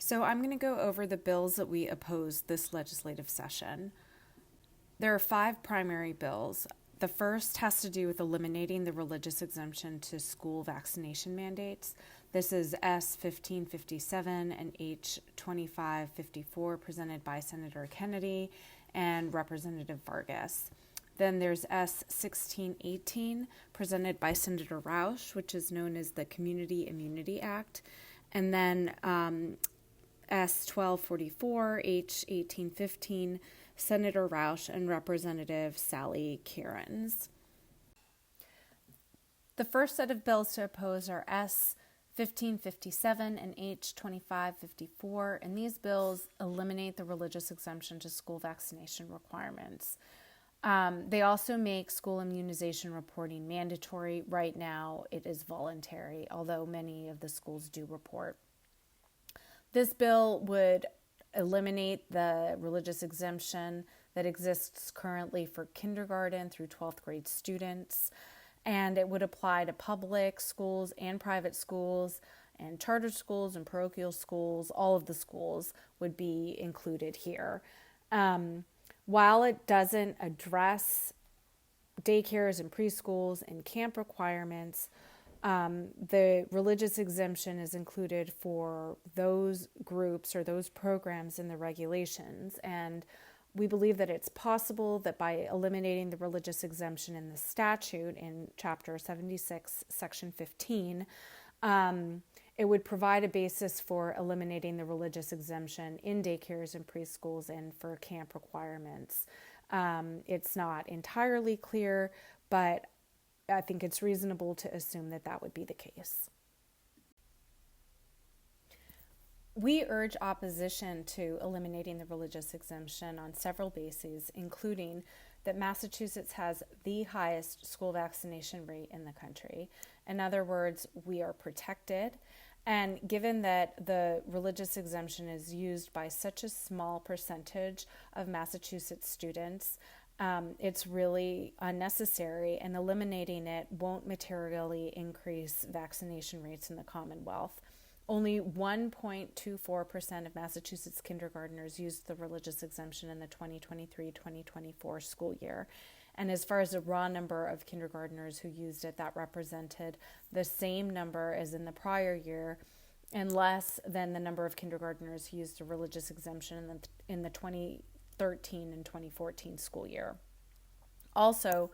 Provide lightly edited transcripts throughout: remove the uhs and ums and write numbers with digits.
So I'm going to go over the bills that we opposed this legislative session. There are 5 primary bills. The first has to do with eliminating the religious exemption to school vaccination mandates. This is S 1557 and H 2554 presented by Senator Kennedy and Representative Vargas. Then there's S 1618 presented by Senator Rausch, which is known as the Community Immunity Act. And then S 1244, H 1815, Senator Rausch and Representative Sally Kerans. The first set of bills to oppose are S 1557 and H 2554, and these bills eliminate the religious exemption to school vaccination requirements. They also make school immunization reporting mandatory. Right now, it is voluntary, although many of the schools do report. This bill would eliminate the religious exemption that exists currently for kindergarten through 12th grade students, and it would apply to public schools and private schools and charter schools and parochial schools. All of the schools would be included here. While it doesn't address daycares and preschools and camp requirements, the religious exemption is included for those groups or those programs in the regulations. And we believe that it's possible that by eliminating the religious exemption in the statute in Chapter 76, Section 15, it would provide a basis for eliminating the religious exemption in daycares and preschools and for camp requirements. It's not entirely clear, but I think it's reasonable to assume that that would be the case. We urge opposition to eliminating the religious exemption on several bases, including that Massachusetts has the highest school vaccination rate in the country. In other words, we are protected. And given that the religious exemption is used by such a small percentage of Massachusetts students, it's really unnecessary, and eliminating it won't materially increase vaccination rates in the Commonwealth. Only 1.24% of Massachusetts kindergartners used the religious exemption in the 2023-2024 school year. And as far as the raw number of kindergartners who used it, that represented the same number as in the prior year and less than the number of kindergartners who used a religious exemption in the 2013 and 2014 school year. Also,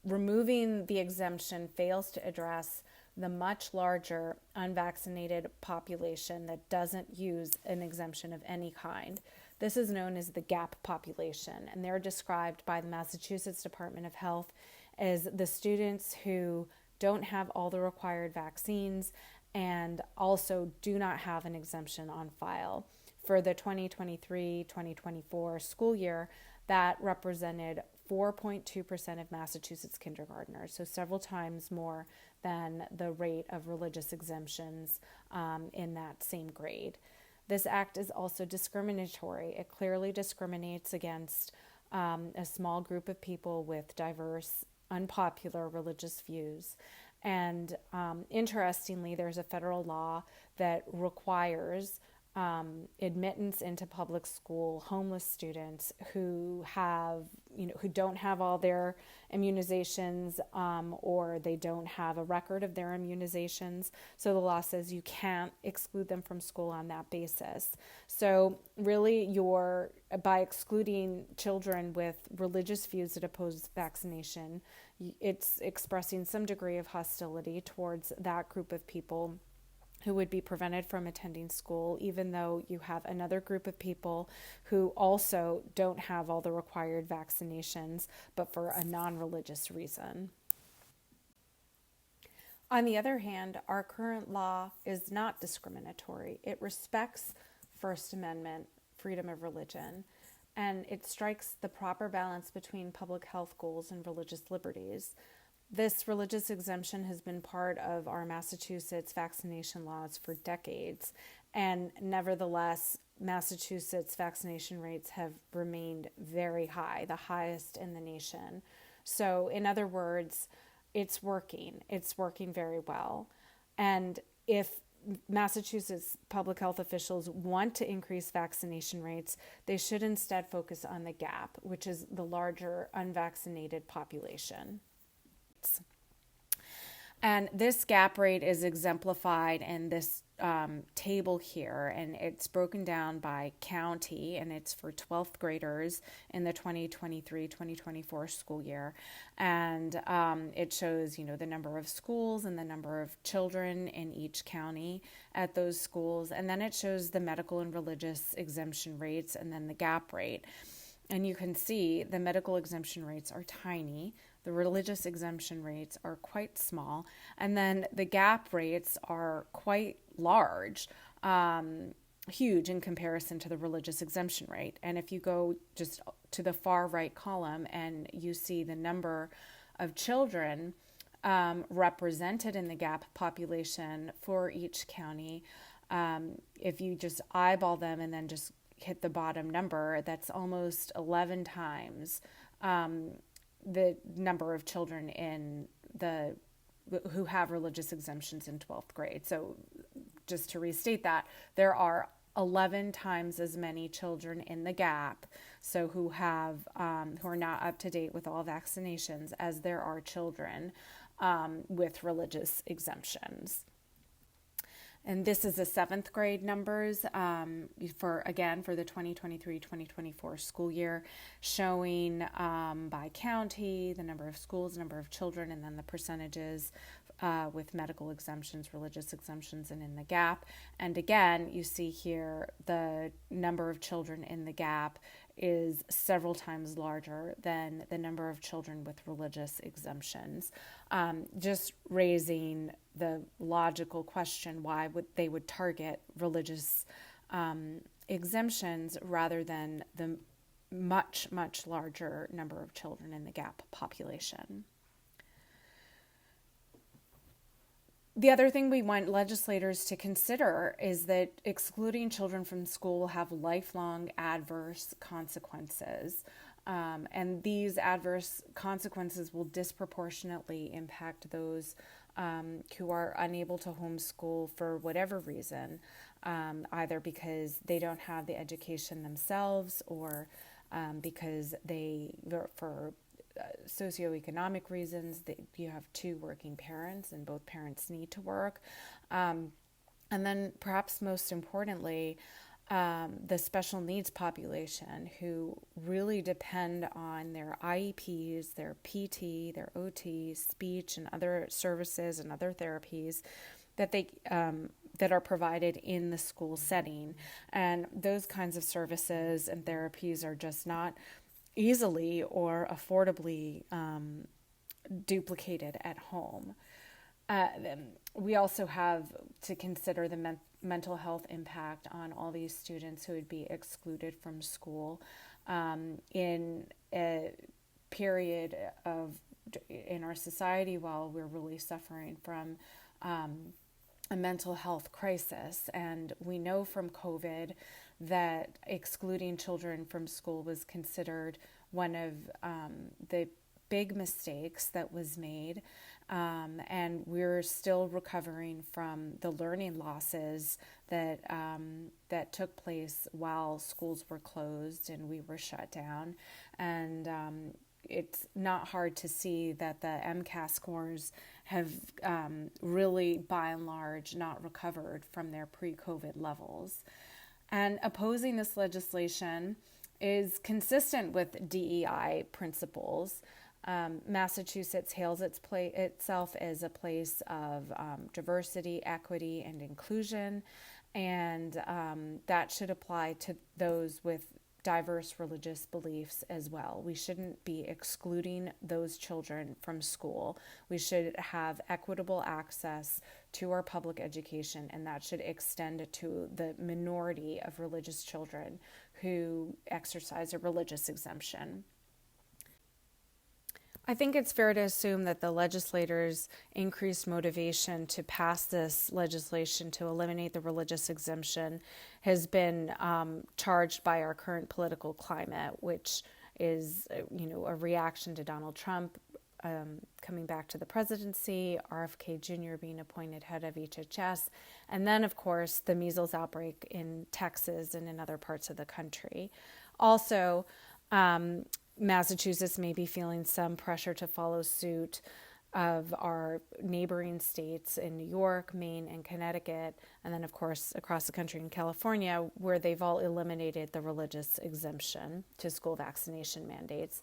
removing the exemption fails to address the much larger unvaccinated population that doesn't use an exemption of any kind. This is known as the GAP population, and they're described by the Massachusetts Department of Health as the students who don't have all the required vaccines and also do not have an exemption on file. For the 2023-2024 school year, that represented 4.2% of Massachusetts kindergartners, so several times more than the rate of religious exemptions in that same grade. This act is also discriminatory. It clearly discriminates against a small group of people with diverse, unpopular religious views. And interestingly, there's a federal law that requires admittance into public school homeless students who don't have all their immunizations or they don't have a record of their immunizations. So the law says you can't exclude them from school on that basis. So really by excluding children with religious views that oppose vaccination, it's expressing some degree of hostility towards that group of people who would be prevented from attending school, even though you have another group of people who also don't have all the required vaccinations, but for a non-religious reason. On the other hand, our current law is not discriminatory. It respects First Amendment freedom of religion, and it strikes the proper balance between public health goals and religious liberties. This religious exemption has been part of our Massachusetts vaccination laws for decades, and nevertheless, Massachusetts vaccination rates have remained very high, the highest in the nation. So, in other words, it's working very well. And if Massachusetts public health officials want to increase vaccination rates, they should instead focus on the gap, which is the larger unvaccinated population. And this gap rate is exemplified in this table here, and it's broken down by county, and it's for 12th graders in the 2023-2024 school year. And it shows, the number of schools and the number of children in each county at those schools. And then it shows the medical and religious exemption rates and then the gap rate. And you can see the medical exemption rates are tiny. The religious exemption rates are quite small. And then the gap rates are quite large, huge in comparison to the religious exemption rate. And if you go just to the far right column and you see the number of children represented in the gap population for each county, if you just eyeball them and then just hit the bottom number, that's almost 11 times the number of children who have religious exemptions in 12th grade. So just to restate that, there are 11 times as many children in the gap, so who are not up to date with all vaccinations, as there are children with religious exemptions. And this is the 7th grade numbers for the 2023-2024 school year, showing by county the number of schools, number of children, and then the percentages with medical exemptions, religious exemptions, and in the gap. And again, you see here the number of children in the gap is several times larger than the number of children with religious exemptions, just raising the logical question why they would target religious exemptions rather than the much, much larger number of children in the gap population. The other thing we want legislators to consider is that excluding children from school will have lifelong adverse consequences. And these adverse consequences will disproportionately impact those who are unable to homeschool for whatever reason, either because they don't have the education themselves or because for socioeconomic reasons, you have two working parents and both parents need to work. And then perhaps most importantly, the special needs population who really depend on their IEPs, their PT, their OT, speech, and other services and other therapies that are provided in the school setting. And those kinds of services and therapies are just not easily or affordably duplicated at home. We also have to consider the mental health impact on all these students who would be excluded from school in a period in our society while we're really suffering from a mental health crisis. And we know from COVID that excluding children from school was considered one of the big mistakes that was made. And we're still recovering from the learning losses that took place while schools were closed and we were shut down. And it's not hard to see that the MCAS scores have really, by and large, not recovered from their pre-COVID levels. And opposing this legislation is consistent with DEI principles. Massachusetts hails itself as a place of diversity, equity, and inclusion, and that should apply to those with diverse religious beliefs as well. We shouldn't be excluding those children from school. We should have equitable access to our public education, and that should extend to the minority of religious children who exercise a religious exemption. I think it's fair to assume that the legislators' increased motivation to pass this legislation to eliminate the religious exemption has been charged by our current political climate, which is, a reaction to Donald Trump coming back to the presidency, RFK Jr. being appointed head of HHS, and then, of course, the measles outbreak in Texas and in other parts of the country. Also, Massachusetts may be feeling some pressure to follow suit of our neighboring states in New York, Maine, and Connecticut, and then, of course, across the country in California, where they've all eliminated the religious exemption to school vaccination mandates.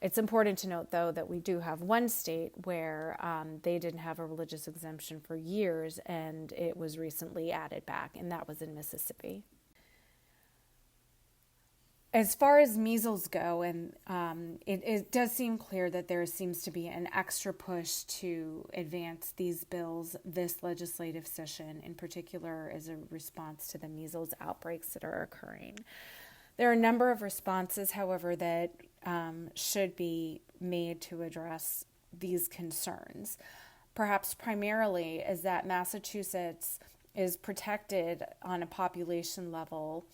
It's important to note, though, that we do have one state where they didn't have a religious exemption for years, and it was recently added back, and that was in Mississippi. As far as measles go, and it does seem clear that there seems to be an extra push to advance these bills this legislative session, in particular as a response to the measles outbreaks that are occurring. There are a number of responses, however, that should be made to address these concerns. Perhaps primarily is that Massachusetts is protected on a population level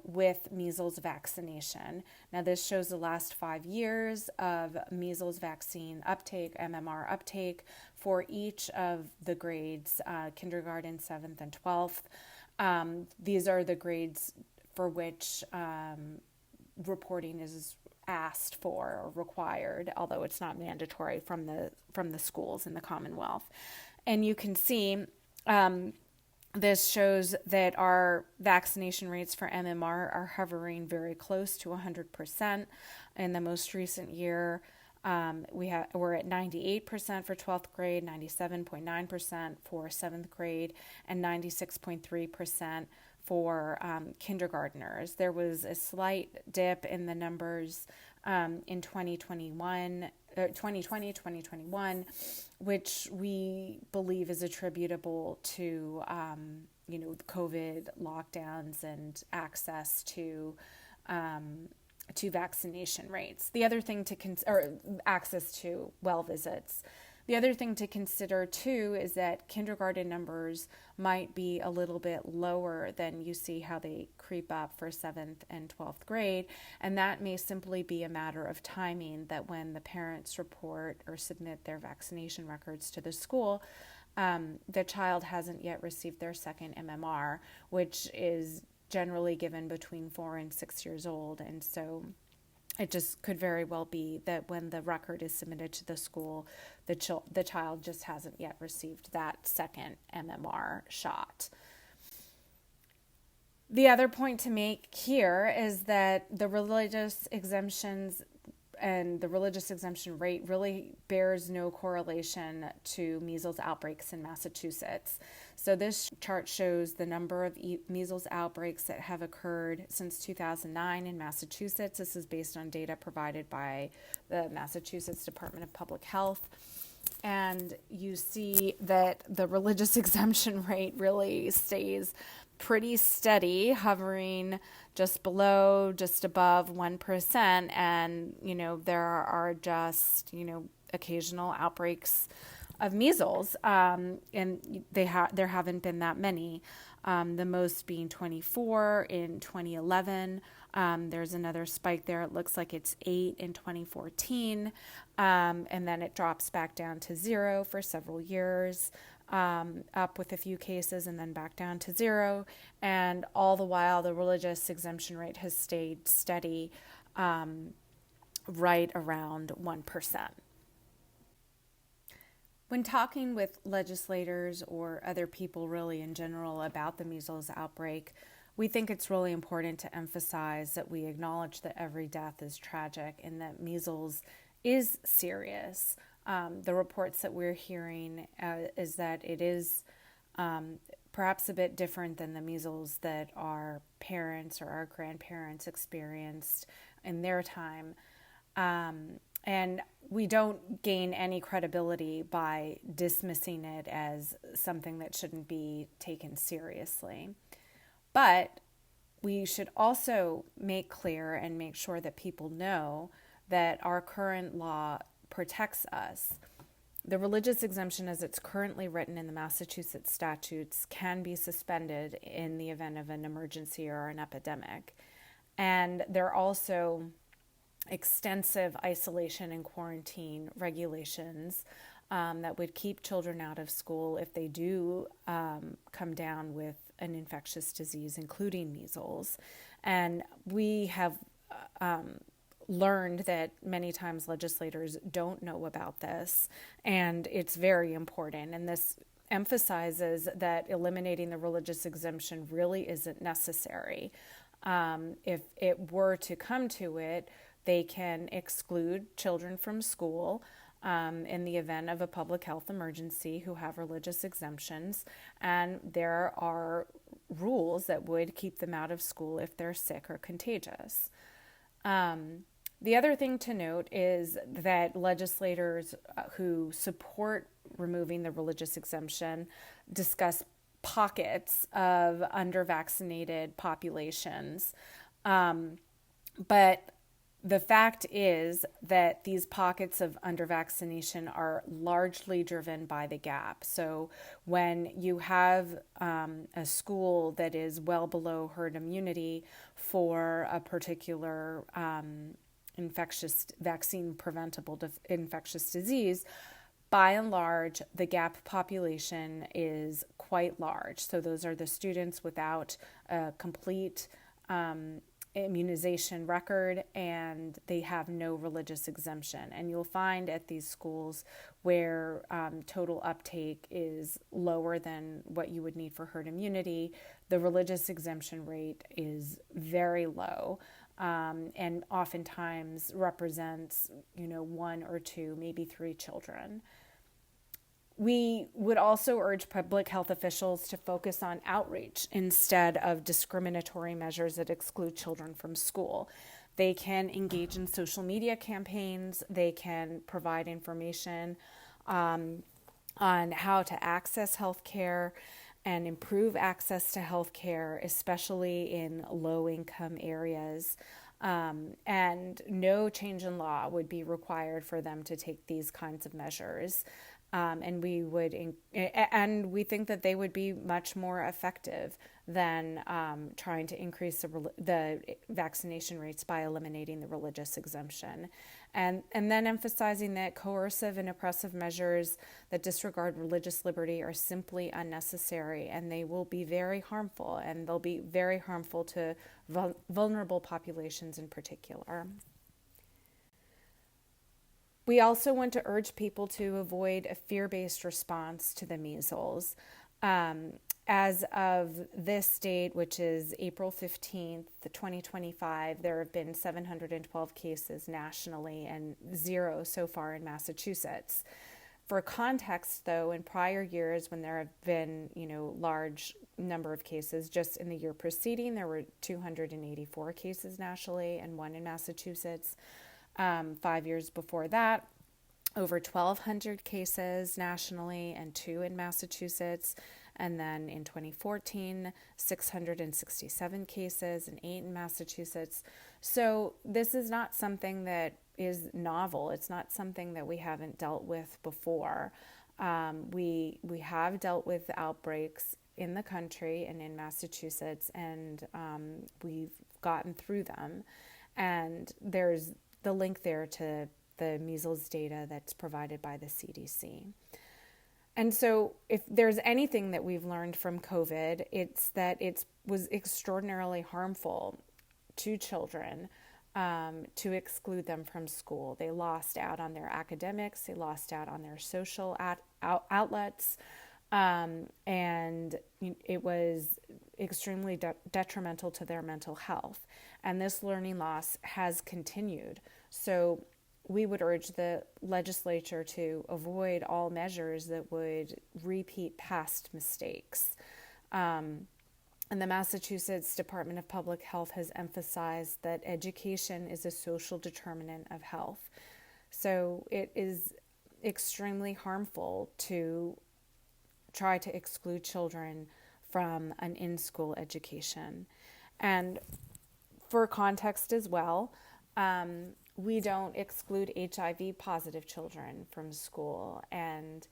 with measles vaccination. Now, this shows the last 5 years of measles vaccine uptake, MMR uptake, for each of the grades, kindergarten, 7th, and 12th. These are the grades for which reporting is asked for or required, although it's not mandatory from the schools in the Commonwealth. And you can see this shows that our vaccination rates for MMR are hovering very close to 100%. In the most recent year, we're at 98% for 12th grade, 97.9% for 7th grade, and 96.3% for kindergartners. There was a slight dip in the numbers in 2021, which we believe is attributable to, COVID lockdowns and access to vaccination rates. The other thing or access to well visits. The other thing to consider, too, is that kindergarten numbers might be a little bit lower than you see how they creep up for 7th and 12th grade, and that may simply be a matter of timing, that when the parents report or submit their vaccination records to the school, the child hasn't yet received their second MMR, which is generally given between 4 and 6 years old, and so it just could very well be that when the record is submitted to the school, the child just hasn't yet received that second MMR shot. The other point to make here is that the religious exemptions and the religious exemption rate really bears no correlation to measles outbreaks in Massachusetts. So this chart shows the number of measles outbreaks that have occurred since 2009 in Massachusetts. This is based on data provided by the Massachusetts Department of Public Health. And you see that the religious exemption rate really stays pretty steady, hovering just below, just above 1%. And, there are just, occasional outbreaks of measles. And there haven't been that many. The most being 24 in 2011. There's another spike there. It looks like it's 8 in 2014. And then it drops back down to 0 for several years. Up with a few cases and then back down to 0. And all the while, the religious exemption rate has stayed steady, right around 1%. When talking with legislators or other people really in general about the measles outbreak, we think it's really important to emphasize that we acknowledge that every death is tragic and that measles is serious. The reports that we're hearing is that it is perhaps a bit different than the measles that our parents or our grandparents experienced in their time. And we don't gain any credibility by dismissing it as something that shouldn't be taken seriously. But we should also make clear and make sure that people know that our current law protects us. The religious exemption as it's currently written in the Massachusetts statutes can be suspended in the event of an emergency or an epidemic. And there also extensive isolation and quarantine regulations that would keep children out of school if they do come down with an infectious disease, including measles. And we have learned that many times legislators don't know about this, and it's very important. And this emphasizes that eliminating the religious exemption really isn't necessary. If it were to come to it, they can exclude children from school in the event of a public health emergency who have religious exemptions. And there are rules that would keep them out of school if they're sick or contagious. The other thing to note is that legislators who support removing the religious exemption discuss pockets of under-vaccinated populations. But the fact is that these pockets of under-vaccination are largely driven by the gap. So when you have a school that is well below herd immunity for a particular infectious vaccine preventable infectious disease, by and large, the gap population is quite large. So those are the students without a complete immunization record, and they have no religious exemption. And you'll find at these schools where total uptake is lower than what you would need for herd immunity, the religious exemption rate is very low. And oftentimes represents, one or two, maybe three children. We would also urge public health officials to focus on outreach instead of discriminatory measures that exclude children from school. They can engage in social media campaigns. They can provide information on how to access health care and improve access to health care, especially in low-income areas. And no change in law would be required for them to take these kinds of measures. And we think that they would be much more effective than trying to increase the vaccination rates by eliminating the religious exemption. And then emphasizing that coercive and oppressive measures that disregard religious liberty are simply unnecessary, and they will be very harmful, and they'll be very harmful to vulnerable populations in particular. We also want to urge people to avoid a fear-based response to the measles. As of this date, which is April 15th, 2025, there have been 712 cases nationally and 0 so far in Massachusetts. For context, though, in prior years when there have been, large number of cases, just in the year preceding, there were 284 cases nationally and 1 in Massachusetts. 5 years before that, over 1,200 cases nationally and 2 in Massachusetts. And then in 2014, 667 cases and 8 in Massachusetts. So this is not something that is novel. It's not something that we haven't dealt with before. We have dealt with outbreaks in the country and in Massachusetts, and we've gotten through them. And there's the link there to the measles data that's provided by the CDC. And so if there's anything that we've learned from COVID, it's that it was extraordinarily harmful to children to exclude them from school. They lost out on their academics, they lost out on their social outlets, and it was extremely detrimental to their mental health. And this learning loss has continued. So we would urge the legislature to avoid all measures that would repeat past mistakes. And the Massachusetts Department of Public Health has emphasized that education is a social determinant of health. So it is extremely harmful to try to exclude children from an in-school education. And for context as well, we don't exclude HIV positive children from school. And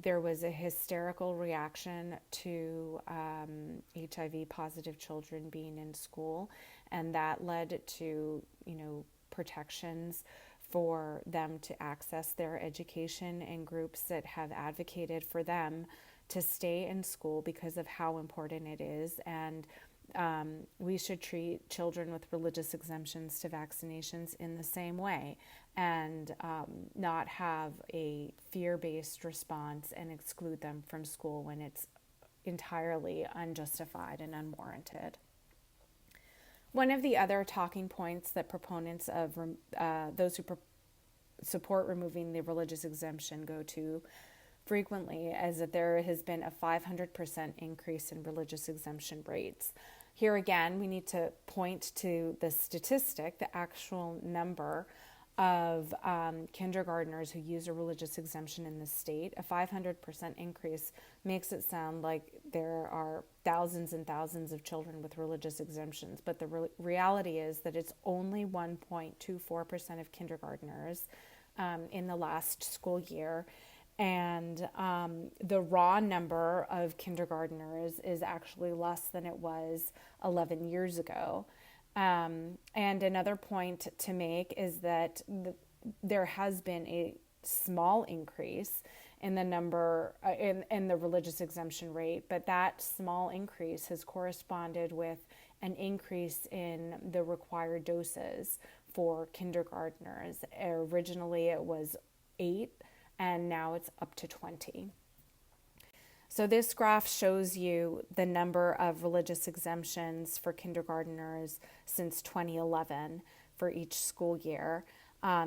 there was a hysterical reaction to HIV positive children being in school. And that led to, protections for them to access their education, and groups that have advocated for them to stay in school because of how important it is. And we should treat children with religious exemptions to vaccinations in the same way, and not have a fear-based response and exclude them from school when it's entirely unjustified and unwarranted. One of the other talking points that proponents of those who support removing the religious exemption go to frequently is that there has been a 500% increase in religious exemption rates. Here again, we need to point to the statistic, the actual number of kindergartners who use a religious exemption in the state. A 500% increase makes it sound like there are thousands and thousands of children with religious exemptions, but the reality is that it's only 1.24% of kindergartners in the last school year. And the raw number of kindergartners is actually less than it was 11 years ago. And another point to make is that there has been a small increase in the number in the religious exemption rate, but that small increase has corresponded with an increase in the required doses for kindergartners. Originally it was 8, and now it's up to 20. So this graph shows you the number of religious exemptions for kindergartners since 2011 for each school year.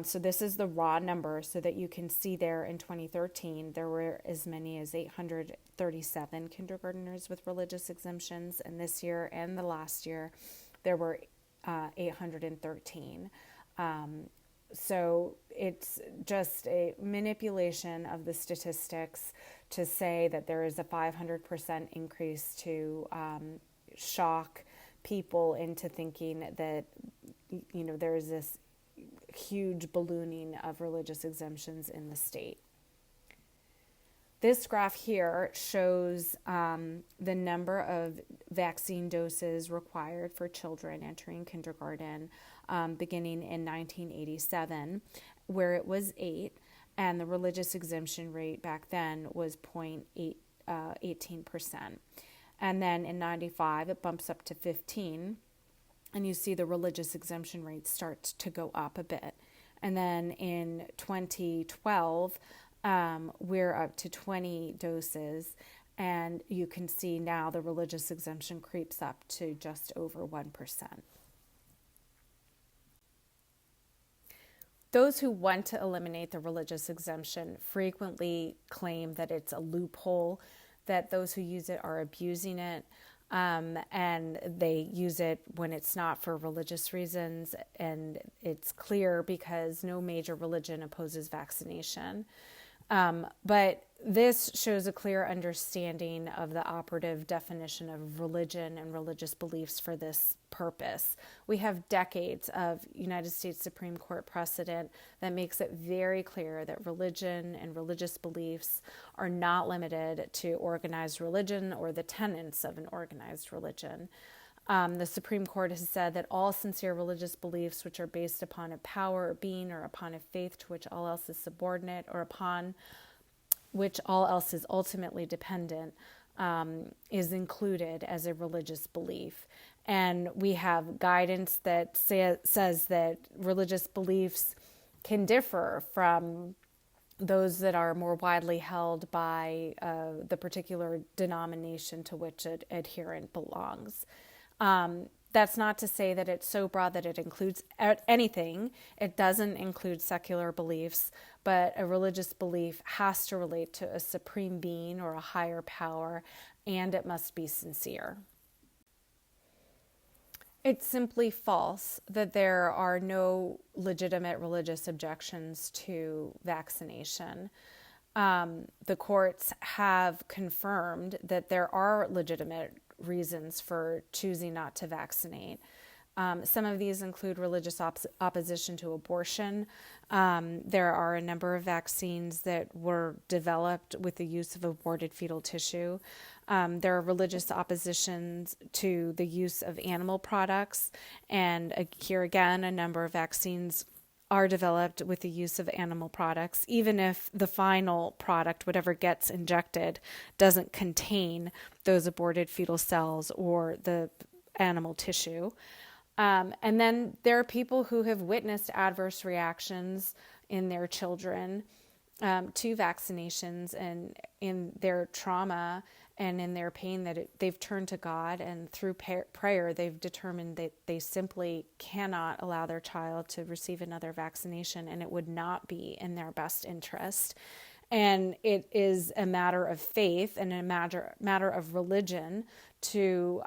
So this is the raw number, so that you can see there in 2013, there were as many as 837 kindergartners with religious exemptions. And this year and the last year, there were 813. So it's just a manipulation of the statistics to say that there is a 500% increase to shock people into thinking that, there is this huge ballooning of religious exemptions in the state. This graph here shows the number of vaccine doses required for children entering kindergarten beginning in 1987, where it was 8, and the religious exemption rate back then was 18%. And then in 95, it bumps up to 15, and you see the religious exemption rate starts to go up a bit. And then in 2012, we're up to 20 doses, and you can see now the religious exemption creeps up to just over 1%. Those who want to eliminate the religious exemption frequently claim that it's a loophole, that those who use it are abusing it, and they use it when it's not for religious reasons, and it's clear because no major religion opposes vaccination. But this shows a clear understanding of the operative definition of religion and religious beliefs for this purpose. We have decades of United States Supreme Court precedent that makes it very clear that religion and religious beliefs are not limited to organized religion or the tenets of an organized religion. The Supreme Court has said that all sincere religious beliefs which are based upon a power or being, or upon a faith to which all else is subordinate, or upon which all else is ultimately dependent, is included as a religious belief. And we have guidance that says that religious beliefs can differ from those that are more widely held by the particular denomination to which an adherent belongs. That's not to say that it's so broad that it includes anything. It doesn't include secular beliefs, but a religious belief has to relate to a supreme being or a higher power, and it must be sincere. It's simply false that there are no legitimate religious objections to vaccination. The courts have confirmed that there are legitimate reasons for choosing not to vaccinate. Some of these include religious opposition to abortion. There are a number of vaccines that were developed with the use of aborted fetal tissue. There are religious oppositions to the use of animal products. And here again, a number of vaccines are developed with the use of animal products, even if the final product, whatever gets injected, doesn't contain those aborted fetal cells or the animal tissue. And then there are people who have witnessed adverse reactions in their children to vaccinations, and in their trauma and in their pain that they've turned to God, and through prayer they've determined that they simply cannot allow their child to receive another vaccination, and it would not be in their best interest. And it is a matter of faith and a matter of religion to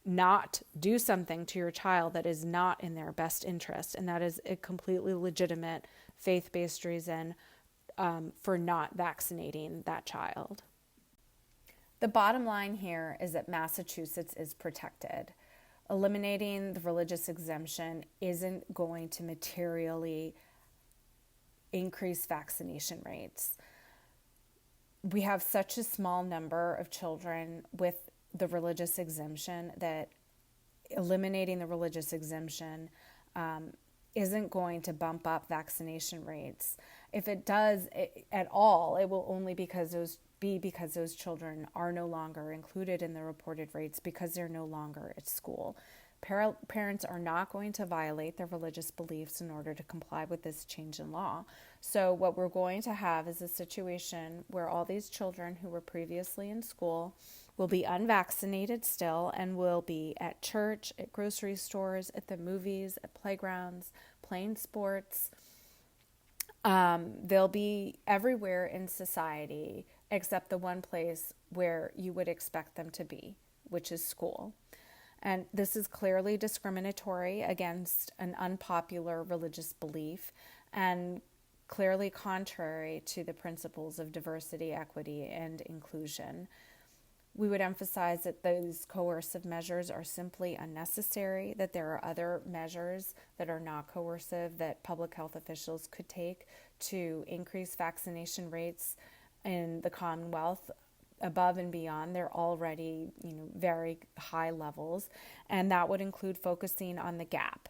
not do something to your child that is not in their best interest. And that is a completely legitimate faith-based reason for not vaccinating that child. The bottom line here is that Massachusetts is protected. Eliminating the religious exemption isn't going to materially increase vaccination rates. We have such a small number of children with the religious exemption that eliminating the religious exemption isn't going to bump up vaccination rates. If it does at all, it will only because those children are no longer included in the reported rates because they're no longer at school. Parents are not going to violate their religious beliefs in order to comply with this change in law. So what we're going to have is a situation where all these children who were previously in school will be unvaccinated still and will be at church, at grocery stores, at the movies, at playgrounds, playing sports. They'll be everywhere in society except the one place where you would expect them to be, which is school. And this is clearly discriminatory against an unpopular religious belief and clearly contrary to the principles of diversity, equity, and inclusion. We would emphasize that those coercive measures are simply unnecessary, that there are other measures that are not coercive that public health officials could take to increase vaccination rates in the Commonwealth above and beyond their already, very high levels. And that would include focusing on the gap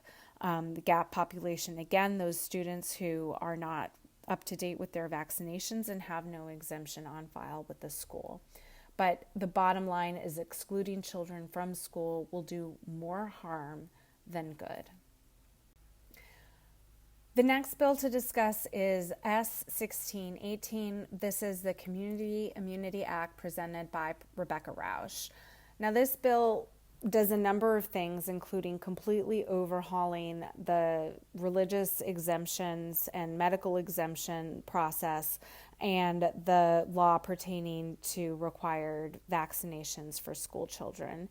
population. Again, those students who are not up to date with their vaccinations and have no exemption on file with the school. But the bottom line is excluding children from school will do more harm than good. The next bill to discuss is S-1618. This is the Community Immunity Act presented by Rebecca Rausch. Now, this bill does a number of things, including completely overhauling the religious exemptions and medical exemption process and the law pertaining to required vaccinations for school children.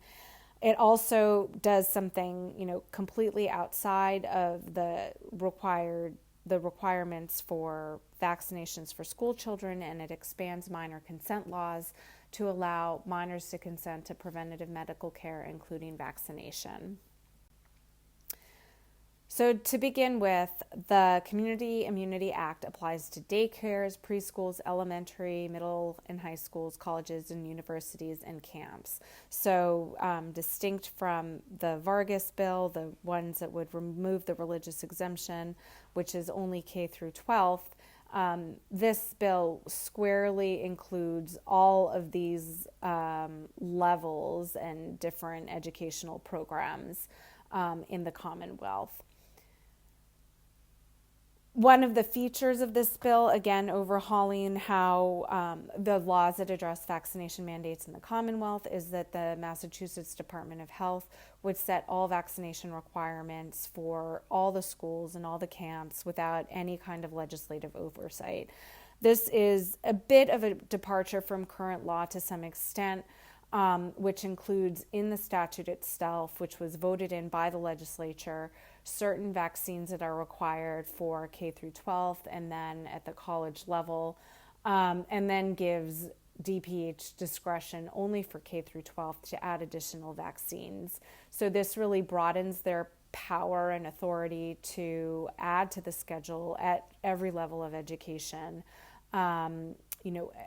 It also does something, completely outside of the requirements for vaccinations for school children, and it expands minor consent laws to allow minors to consent to preventative medical care, including vaccination. So to begin with, the Community Immunity Act applies to daycares, preschools, elementary, middle and high schools, colleges and universities, and camps. So distinct from the Vargas bill, the ones that would remove the religious exemption, which is only K through 12th, this bill squarely includes all of these levels and different educational programs in the Commonwealth. One of the features of this bill, again, overhauling how the laws that address vaccination mandates in the Commonwealth, is that the Massachusetts Department of Health would set all vaccination requirements for all the schools and all the camps without any kind of legislative oversight. This is a bit of a departure from current law to some extent, which includes in the statute itself, which was voted in by the legislature, certain vaccines that are required for K through 12th and then at the college level, and then gives DPH discretion only for K through 12th to add additional vaccines. So this really broadens their power and authority to add to the schedule at every level of education,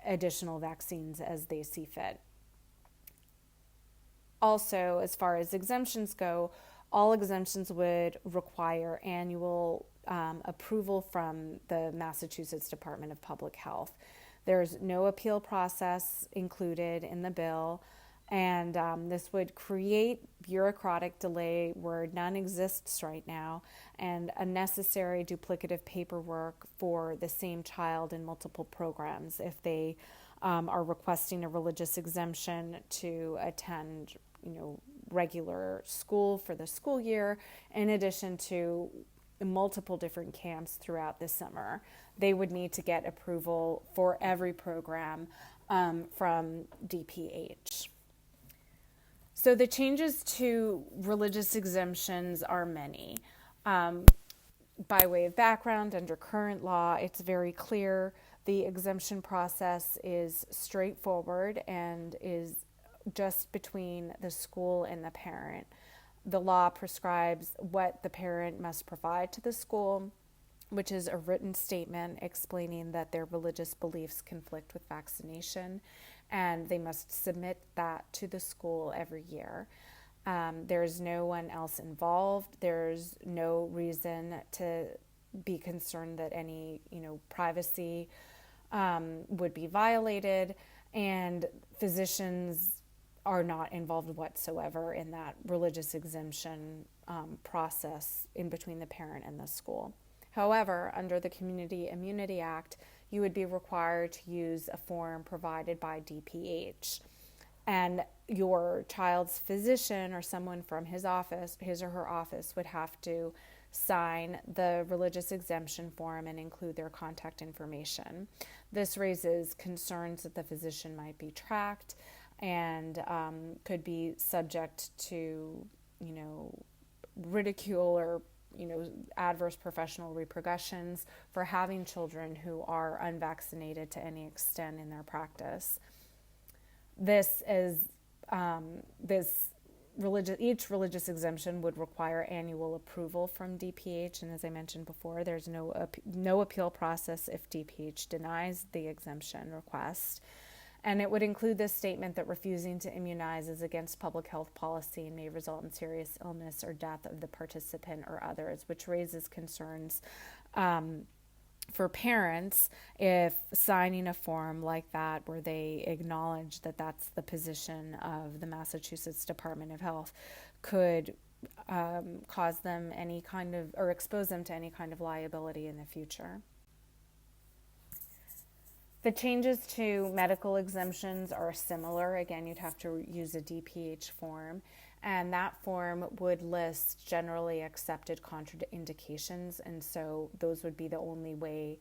additional vaccines as they see fit. Also, as far as exemptions go, all exemptions would require annual approval from the Massachusetts Department of Public Health. There's no appeal process included in the bill, and this would create bureaucratic delay where none exists right now, and unnecessary duplicative paperwork for the same child in multiple programs if they are requesting a religious exemption to attend, regular school for the school year, in addition to multiple different camps throughout the summer. They would need to get approval for every program from DPH. So the changes to religious exemptions are many. By way of background, under current law, it's very clear the exemption process is straightforward and is just between the school and the parent. The law prescribes what the parent must provide to the school, which is a written statement explaining that their religious beliefs conflict with vaccination, and they must submit that to the school every year. There's no one else involved. There's no reason to be concerned that any, privacy would be violated, and physicians are not involved whatsoever in that religious exemption process in between the parent and the school. However, under the Community Immunity Act, you would be required to use a form provided by DPH. And your child's physician or someone from his or her office, would have to sign the religious exemption form and include their contact information. This raises concerns that the physician might be tracked and could be subject to, ridicule or, adverse professional repercussions for having children who are unvaccinated to any extent in their practice. Each religious exemption would require annual approval from DPH, and as I mentioned before, there's no appeal process if DPH denies the exemption request. And it would include this statement that refusing to immunize is against public health policy and may result in serious illness or death of the participant or others, which raises concerns for parents if signing a form like that where they acknowledge that that's the position of the Massachusetts Department of Health could cause them any kind of, or expose them to any kind of liability in the future. The changes to medical exemptions are similar. Again, you'd have to use a DPH form, and that form would list generally accepted contraindications, and so those would be the only way,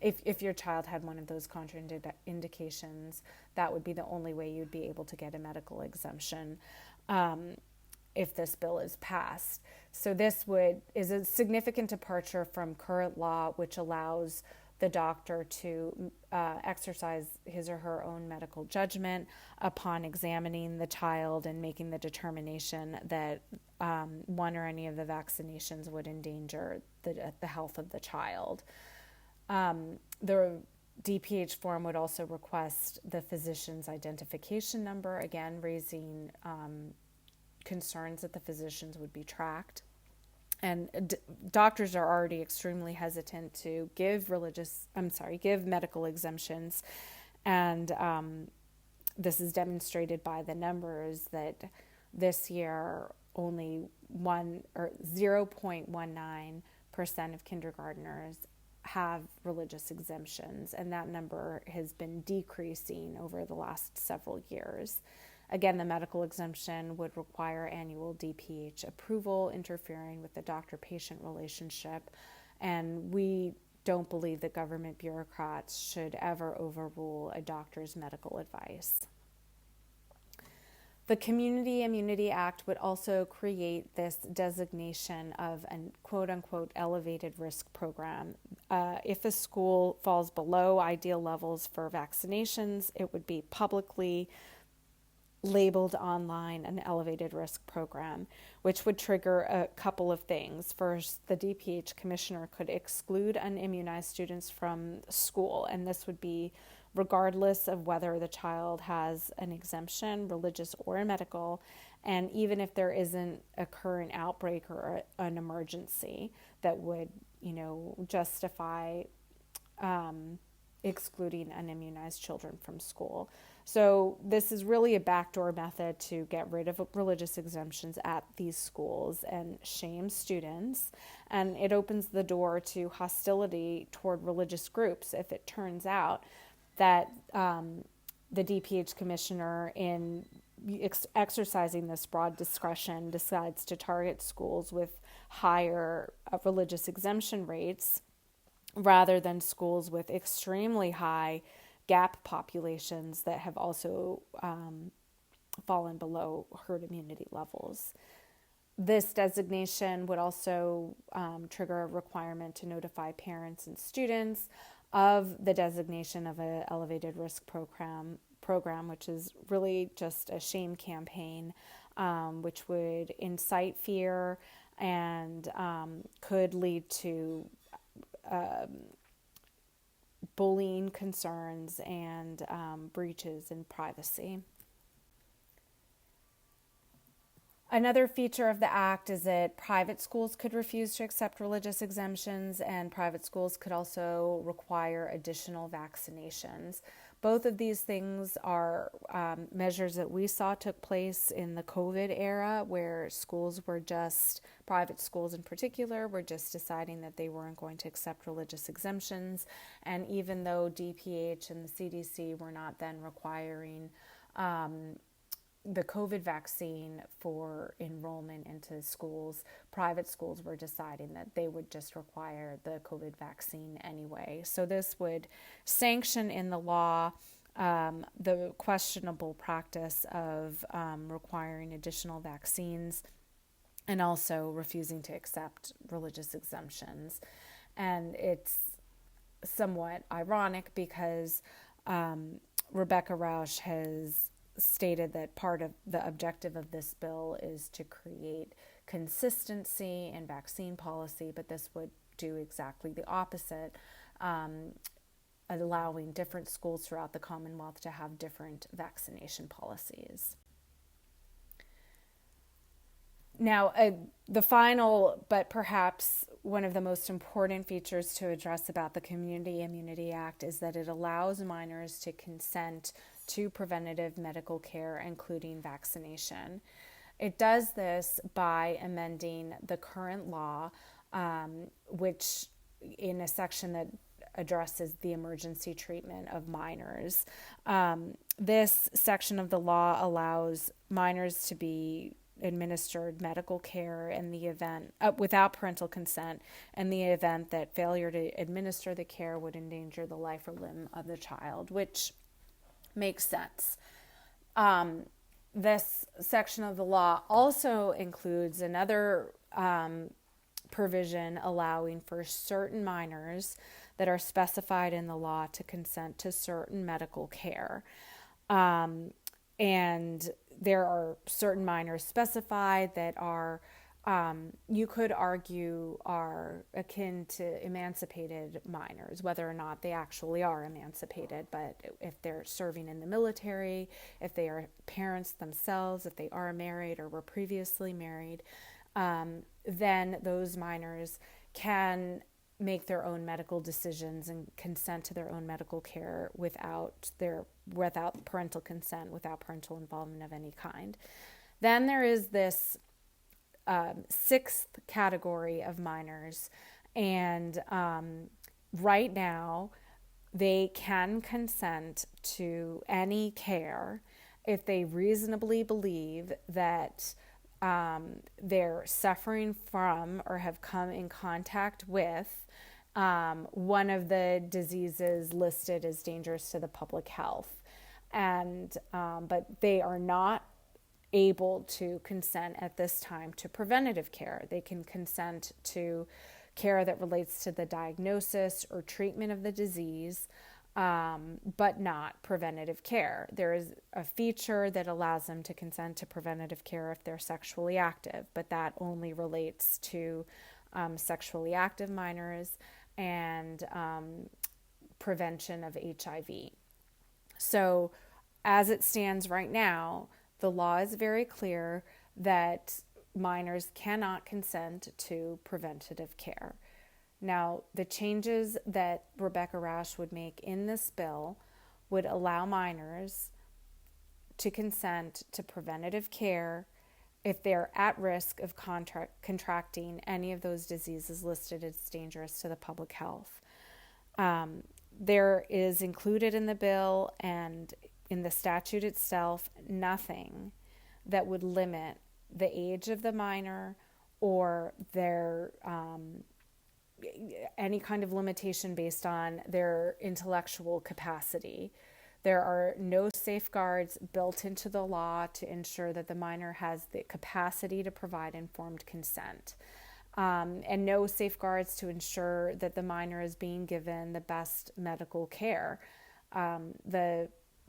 if your child had one of those contraindications, that would be the only way you'd be able to get a medical exemption if this bill is passed. So this is a significant departure from current law, which allows the doctor to exercise his or her own medical judgment upon examining the child and making the determination that one or any of the vaccinations would endanger the health of the child. The DPH form would also request the physician's identification number, again raising concerns that the physicians would be tracked. And doctors are already extremely hesitant to give medical exemptions. And this is demonstrated by the numbers that this year only 0.19% of kindergartners have religious exemptions. And that number has been decreasing over the last several years. Again, the medical exemption would require annual DPH approval, interfering with the doctor-patient relationship, and we don't believe that government bureaucrats should ever overrule a doctor's medical advice. The Community Immunity Act would also create this designation of a quote-unquote elevated risk program. If a school falls below ideal levels for vaccinations, it would be publicly labeled online an elevated risk program, which would trigger a couple of things. First, the DPH commissioner could exclude unimmunized students from school, and this would be regardless of whether the child has an exemption, religious or medical, and even if there isn't a current outbreak or an emergency that would, justify excluding unimmunized children from school. So this is really a backdoor method to get rid of religious exemptions at these schools and shame students. And it opens the door to hostility toward religious groups if it turns out that the DPH commissioner, in exercising this broad discretion, decides to target schools with higher religious exemption rates rather than schools with extremely high gap populations that have also fallen below herd immunity levels. This designation would also trigger a requirement to notify parents and students of the designation of an elevated risk program, which is really just a shame campaign, which would incite fear and could lead to bullying concerns and breaches in privacy. Another feature of the Act is that private schools could refuse to accept religious exemptions, and private schools could also require additional vaccinations. Both of these things are measures that we saw took place in the COVID era, where private schools in particular, were just deciding that they weren't going to accept religious exemptions. And even though DPH and the CDC were not then requiring the COVID vaccine for enrollment into schools, private schools were deciding that they would just require the COVID vaccine anyway. So this would sanction in the law the questionable practice of requiring additional vaccines and also refusing to accept religious exemptions. And it's somewhat ironic because Rebecca Rausch has stated that part of the objective of this bill is to create consistency in vaccine policy, but this would do exactly the opposite, allowing different schools throughout the Commonwealth to have different vaccination policies. Now, the final, but perhaps one of the most important features to address about the Community Immunity Act is that it allows minors to consent to preventative medical care, including vaccination. It does this by amending the current law, which in a section that addresses the emergency treatment of minors. This section of the law allows minors to be administered medical care in the event without parental consent in the event that failure to administer the care would endanger the life or limb of the child, which makes sense. This section of the law also includes another provision allowing for certain minors that are specified in the law to consent to certain medical care. And there are certain minors specified that are, you could argue, are akin to emancipated minors, whether or not they actually are emancipated. But if they're serving in the military, if they are parents themselves, if they are married or were previously married, then those minors can make their own medical decisions and consent to their own medical care without parental consent, without parental involvement of any kind. Then there is this sixth category of minors, and right now they can consent to any care if they reasonably believe that they're suffering from or have come in contact with one of the diseases listed as dangerous to the public health, and but they are not able to consent at this time to preventative care. They can consent to care that relates to the diagnosis or treatment of the disease, but not preventative care. There is a feature that allows them to consent to preventative care if they're sexually active, but that only relates to sexually active minors and prevention of HIV. So, as it stands right now, the law is very clear that minors cannot consent to preventative care. Now, the changes that Rebecca Rausch would make in this bill would allow minors to consent to preventative care if they're at risk of contracting any of those diseases listed as dangerous to the public health. There is included in the bill and in the statute itself nothing that would limit the age of the minor or their any kind of limitation based on their intellectual capacity. There are no safeguards built into the law to ensure that the minor has the capacity to provide informed consent, and no safeguards to ensure that the minor is being given the best medical care. The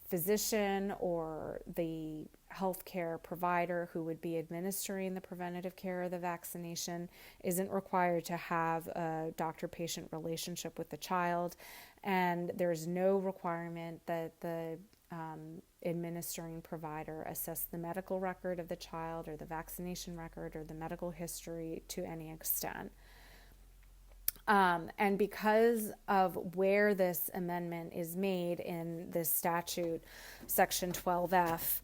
physician or the healthcare provider who would be administering the preventative care or the vaccination isn't required to have a doctor-patient relationship with the child, and there's no requirement that the administering provider assess the medical record of the child or the vaccination record or the medical history to any extent. And because of where this amendment is made in this statute, Section 12F,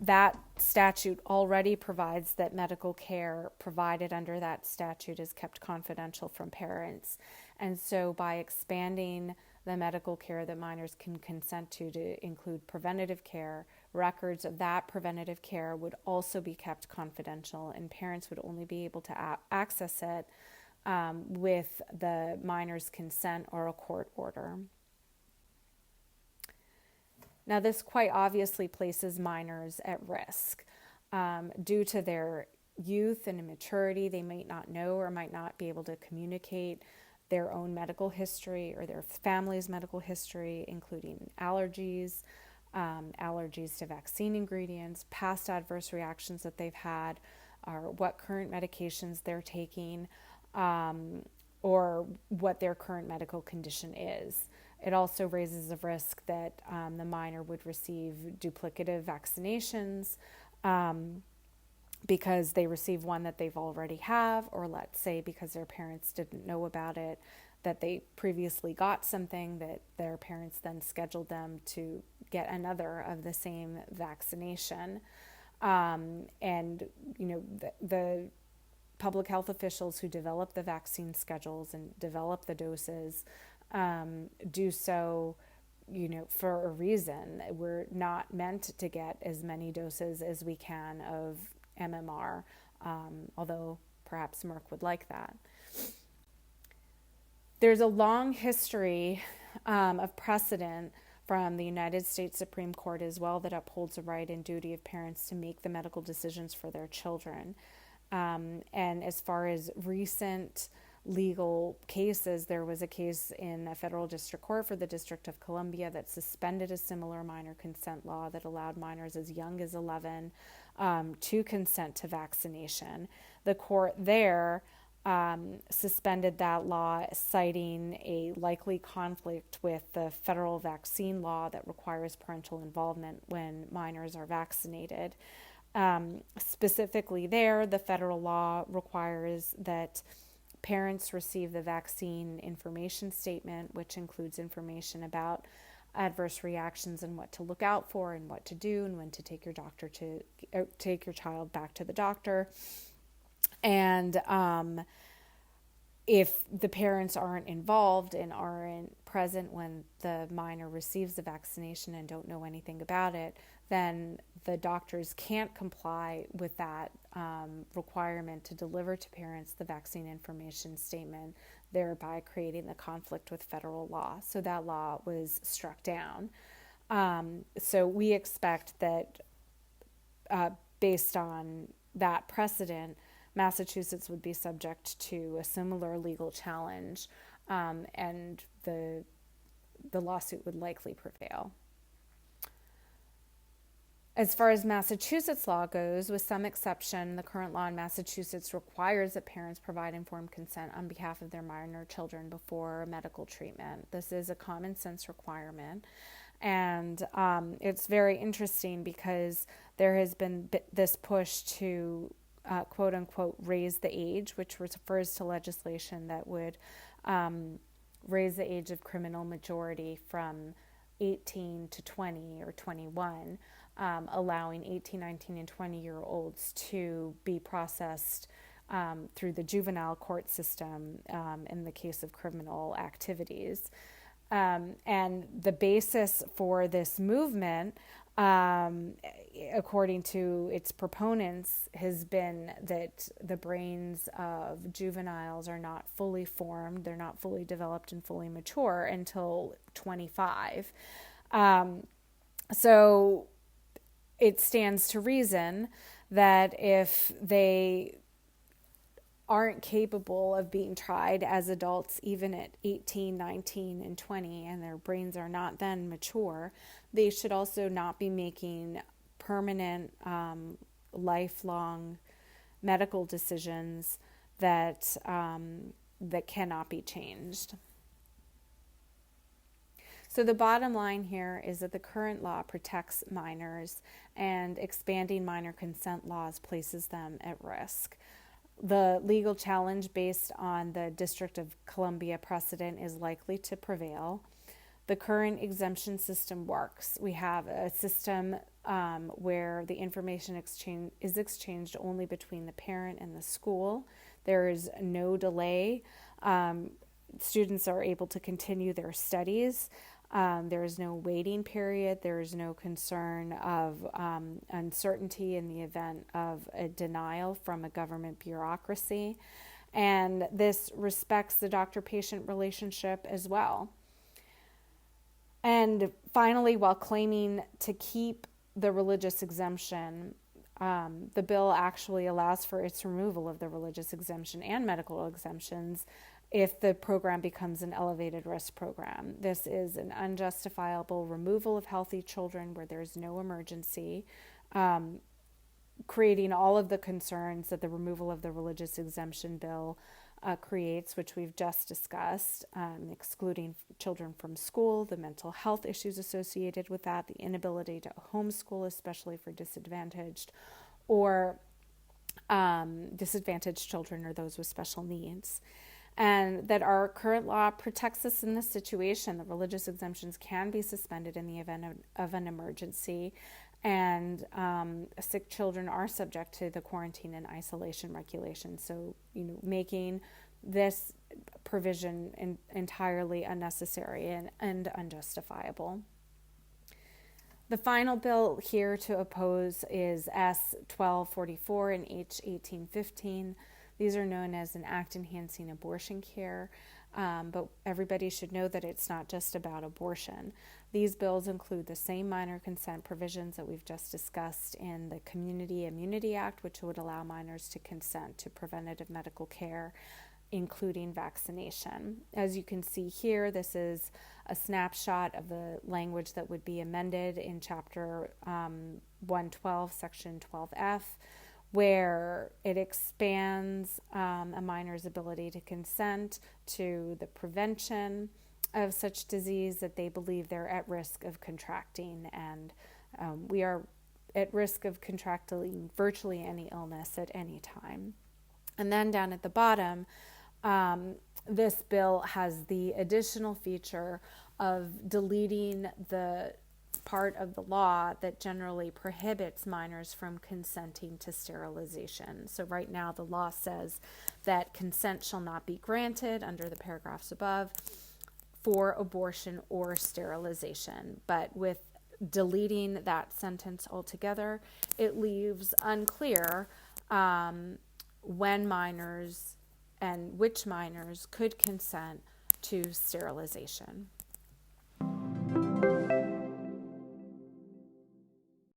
that statute already provides that medical care provided under that statute is kept confidential from parents. And so by expanding the medical care that minors can consent to include preventative care, records of that preventative care would also be kept confidential, and parents would only be able to access it with the minor's consent or a court order. Now, this quite obviously places minors at risk. Due to their youth and immaturity, they might not know or might not be able to communicate their own medical history or their family's medical history, including allergies, allergies to vaccine ingredients, past adverse reactions that they've had, or what current medications they're taking, or what their current medical condition is. It also raises a risk that the minor would receive duplicative vaccinations because they receive one that they've already have, or let's say because their parents didn't know about it, that they previously got something that their parents then scheduled them to get another of the same vaccination. And, you know, the public health officials who develop the vaccine schedules and develop the doses do so, you know, for a reason. We're not meant to get as many doses as we can of MMR, although perhaps Merck would like that. There's a long history of precedent from the United States Supreme Court as well that upholds the right and duty of parents to make the medical decisions for their children. And as far as recent legal cases, there was a case in a federal district court for the District of Columbia that suspended a similar minor consent law that allowed minors as young as 11 to consent to vaccination. The court there suspended that law, citing a likely conflict with the federal vaccine law that requires parental involvement when minors are vaccinated. Specifically there, the federal law requires that parents receive the vaccine information statement, which includes information about adverse reactions and what to look out for and what to do and when to take your child back to the doctor. And if the parents aren't involved and aren't present when the minor receives the vaccination and don't know anything about it, then the doctors can't comply with that requirement to deliver to parents the vaccine information statement, thereby creating the conflict with federal law. So that law was struck down. So we expect that based on that precedent, Massachusetts would be subject to a similar legal challenge, and the lawsuit would likely prevail. As far as Massachusetts law goes, with some exception, the current law in Massachusetts requires that parents provide informed consent on behalf of their minor children before medical treatment. This is a common sense requirement, And it's very interesting because there has been this push to quote unquote raise the age, which refers to legislation that would raise the age of criminal majority from 18 to 20 or 21, allowing 18, 19, and 20-year-olds to be processed through the juvenile court system in the case of criminal activities. And the basis for this movement, according to its proponents, has been that the brains of juveniles are not fully formed, they're not fully developed and fully mature until 25. So it stands to reason that if they aren't capable of being tried as adults even at 18, 19, and 20, and their brains are not then mature, they should also not be making permanent, lifelong medical decisions that cannot be changed. So the bottom line here is that the current law protects minors, and expanding minor consent laws places them at risk. The legal challenge based on the District of Columbia precedent is likely to prevail. The current exemption system works. We have a system where the information is exchanged only between the parent and the school. There is no delay. Students are able to continue their studies. There is no waiting period. There is no concern of uncertainty in the event of a denial from a government bureaucracy. And this respects the doctor-patient relationship as well. And finally, while claiming to keep the religious exemption, the bill actually allows for its removal of the religious exemption and medical exemptions if the program becomes an elevated risk program. This is an unjustifiable removal of healthy children where there's no emergency, creating all of the concerns that the removal of the religious exemption bill creates, which we've just discussed, excluding children from school, the mental health issues associated with that, the inability to homeschool, especially for disadvantaged or disadvantaged children or those with special needs. And that our current law protects us in this situation. The religious exemptions can be suspended in the event of an emergency, and sick children are subject to the quarantine and isolation regulations. So, making this provision entirely unnecessary and unjustifiable. The final bill here to oppose is S 1244 and H 1815. These are known as an act enhancing abortion care, but everybody should know that it's not just about abortion. These bills include the same minor consent provisions that we've just discussed in the Community Immunity Act, which would allow minors to consent to preventative medical care, including vaccination. As you can see here, this is a snapshot of the language that would be amended in Chapter 112, Section 12F, where it expands a minor's ability to consent to the prevention of such disease that they believe they're at risk of contracting. And we are at risk of contracting virtually any illness at any time. And then down at the bottom, this bill has the additional feature of deleting the part of the law that generally prohibits minors from consenting to sterilization. So right now the law says that consent shall not be granted under the paragraphs above for abortion or sterilization. But with deleting that sentence altogether, it leaves unclear when minors and which minors could consent to sterilization.